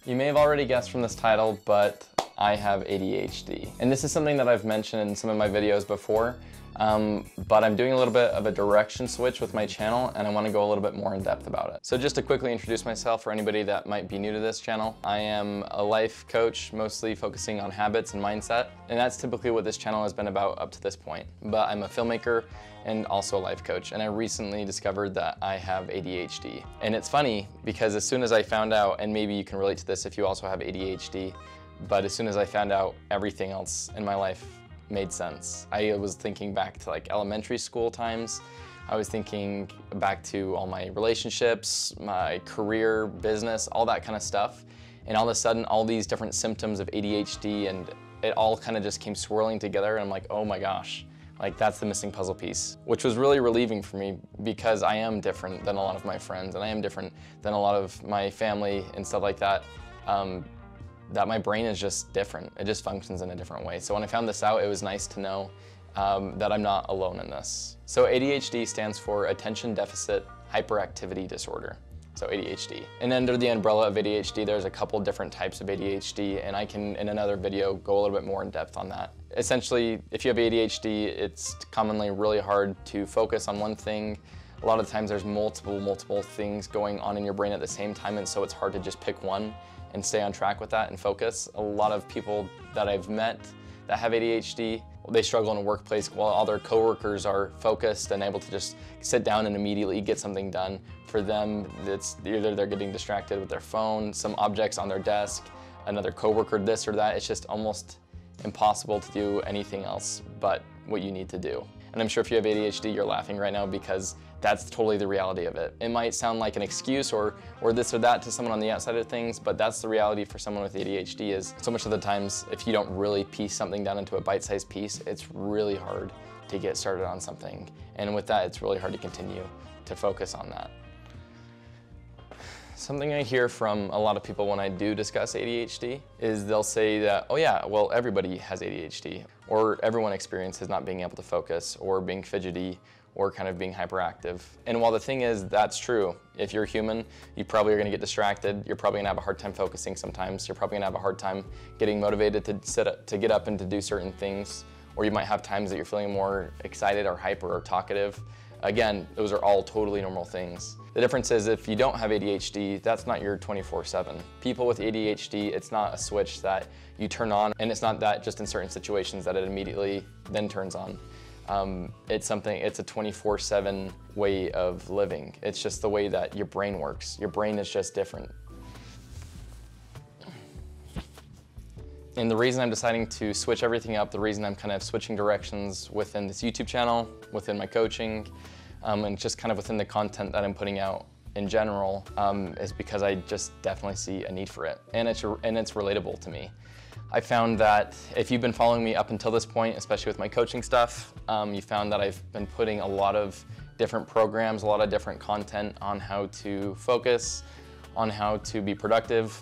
You may have already guessed from this title, but I have ADHD. And this is something that I've mentioned in some of my videos before, but I'm doing a little bit of a direction switch with my channel, and I want to go a little bit more in depth about it. So just to quickly introduce myself for anybody that might be new to this channel, I am a life coach, mostly focusing on habits and mindset, and that's typically what this channel has been about up to this point. But I'm a filmmaker and also a life coach, and I recently discovered that I have ADHD. And it's funny because as soon as I found out, and maybe you can relate to this if you also have ADHD, but as soon as I found out, everything else in my life made sense. I was thinking back to like elementary school times. I was thinking back to all my relationships, my career, business, all that kind of stuff. And all of a sudden, all these different symptoms of ADHD, and it all kind of just came swirling together. And I'm like, oh my gosh, like that's the missing puzzle piece, which was really relieving for me because I am different than a lot of my friends, and I am different than a lot of my family and stuff like that. That my brain is just different. It just functions in a different way. So when I found this out, it was nice to know that I'm not alone in this. So ADHD stands for Attention Deficit Hyperactivity Disorder. So ADHD. And under the umbrella of ADHD, there's a couple different types of ADHD, and I can, in another video, go a little bit more in depth on that. Essentially, if you have ADHD, it's commonly really hard to focus on one thing. A lot of times there's multiple things going on in your brain at the same time, and so it's hard to just pick one and stay on track with that and focus. A lot of people that I've met that have ADHD, they struggle in a workplace while all their coworkers are focused and able to just sit down and immediately get something done. For them, it's either they're getting distracted with their phone, some objects on their desk, another coworker, this or that. It's just almost impossible to do anything else but what you need to do. And I'm sure if you have ADHD, you're laughing right now because that's totally the reality of it. It might sound like an excuse or this or that to someone on the outside of things, but that's the reality for someone with ADHD. Is so much of the times, if you don't really piece something down into a bite-sized piece, it's really hard to get started on something. And with that, it's really hard to continue to focus on that. Something I hear from a lot of people when I do discuss ADHD is they'll say that, oh yeah, well, everybody has ADHD, or everyone experiences not being able to focus, or being fidgety, or kind of being hyperactive. And while the thing is, that's true. If you're human, you probably are gonna get distracted. You're probably gonna have a hard time focusing sometimes. You're probably gonna have a hard time getting motivated to get up and to do certain things. Or you might have times that you're feeling more excited or hyper or talkative. Again, those are all totally normal things. The difference is if you don't have ADHD, that's not your 24/7. People with ADHD, it's not a switch that you turn on, and it's not that just in certain situations that it immediately then turns on. It's a 24/7 way of living. It's just the way that your brain works. Your brain is just different. And the reason I'm deciding to switch everything up, the reason I'm kind of switching directions within this YouTube channel, within my coaching, and just kind of within the content that I'm putting out in general, is because I just definitely see a need for it. And it's relatable to me. I found that if you've been following me up until this point, especially with my coaching stuff, you found that I've been putting a lot of different programs, a lot of different content on how to focus, on how to be productive,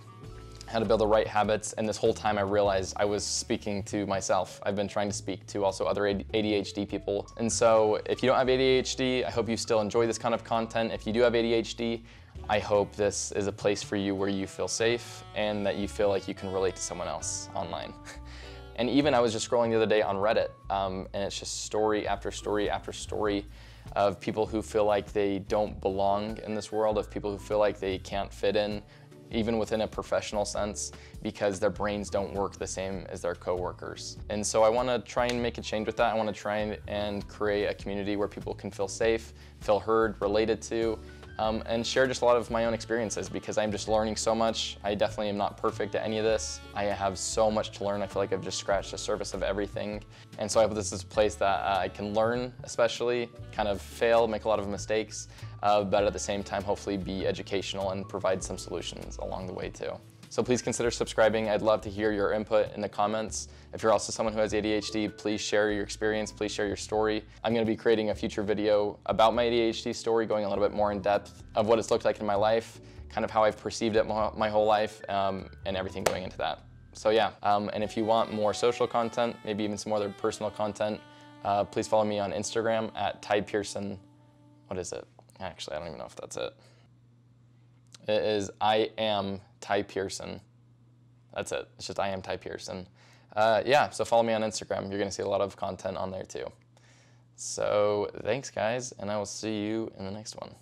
how to build the right habits, and this whole time I realized I was speaking to myself. I've been trying to speak to also other ADHD people. And so if you don't have ADHD, I hope you still enjoy this kind of content. If you do have ADHD, I hope this is a place for you where you feel safe and that you feel like you can relate to someone else online. And even I was just scrolling the other day on Reddit, and it's just story after story after story of people who feel like they don't belong in this world, of people who feel like they can't fit in, even within a professional sense, because their brains don't work the same as their coworkers. And so I want to try and make a change with that. I want to try and create a community where people can feel safe, feel heard, related to, and share just a lot of my own experiences, because I'm just learning so much. I definitely am not perfect at any of this. I have so much to learn. I feel like I've just scratched the surface of everything. And so I hope this is a place that I can learn, especially, kind of fail, make a lot of mistakes, but at the same time, hopefully be educational and provide some solutions along the way too. So please consider subscribing. I'd love to hear your input in the comments. If you're also someone who has ADHD, please share your experience, please share your story. I'm gonna be creating a future video about my ADHD story, going a little bit more in depth of what it's looked like in my life, kind of how I've perceived it my whole life, and everything going into that. So yeah, and if you want more social content, maybe even some other personal content, please follow me on Instagram at Pearson. What is it? Actually, I don't even know if that's it. It is I am Ty Pearson. That's it. It's just I am Ty Pearson. Yeah, so follow me on Instagram. You're gonna see a lot of content on there too. So thanks guys, and I will see you in the next one.